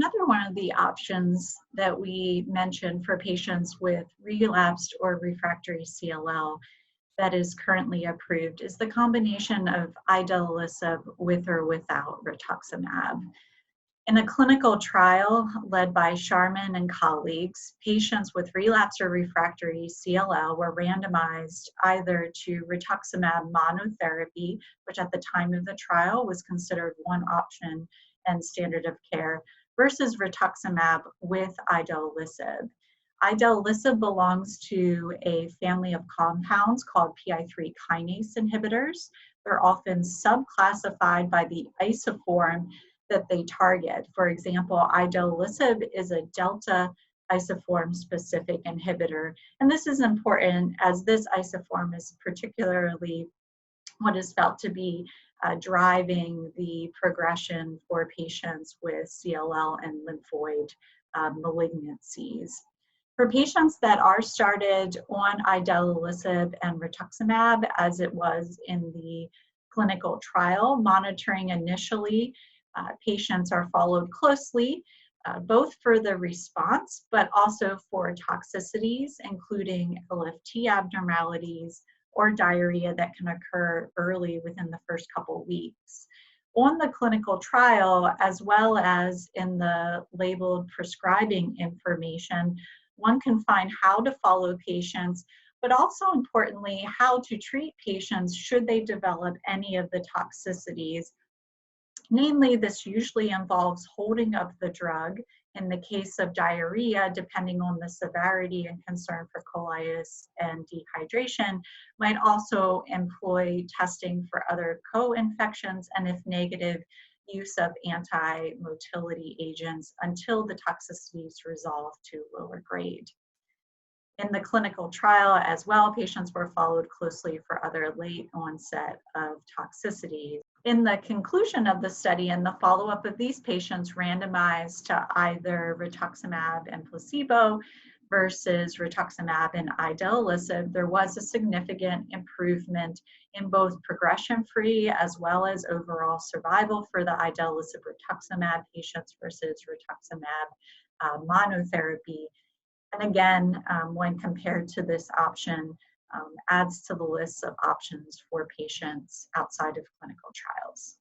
Another one of the options that we mentioned for patients with relapsed or refractory CLL that is currently approved is the combination of idelalisib with or without rituximab. In a clinical trial led by Sharman and colleagues, patients with relapsed or refractory CLL were randomized either to rituximab monotherapy, which at the time of the trial was considered one option and standard of care, versus rituximab with idelalisib. Idelalisib belongs to a family of compounds called PI3 kinase inhibitors. They're often subclassified by the isoform that they target. For example, idelalisib is a delta isoform specific inhibitor. And this is important as this isoform is particularly what is felt to be driving the progression for patients with CLL and lymphoid malignancies. For patients that are started on idelalisib and rituximab, as it was in the clinical trial, monitoring initially, patients are followed closely, both for the response, but also for toxicities, including LFT abnormalities or diarrhea that can occur early within the first couple weeks. On the clinical trial, as well as in the labeled prescribing information, one can find how to follow patients, but also importantly, how to treat patients should they develop any of the toxicities. Namely, this usually involves holding of the drug. In the case of diarrhea, depending on the severity and concern for colitis and dehydration, might also employ testing for other co-infections, and if negative, use of anti-motility agents until the toxicities resolve to lower grade. In the clinical trial as well, patients were followed closely for other late onset of toxicities. In the conclusion of the study and the follow-up of these patients randomized to either rituximab and placebo versus rituximab and idelalisib, there was a significant improvement in both progression-free as well as overall survival for the idelalisib rituximab patients versus rituximab monotherapy. And again, when compared to this option, adds to the list of options for patients outside of clinical trials.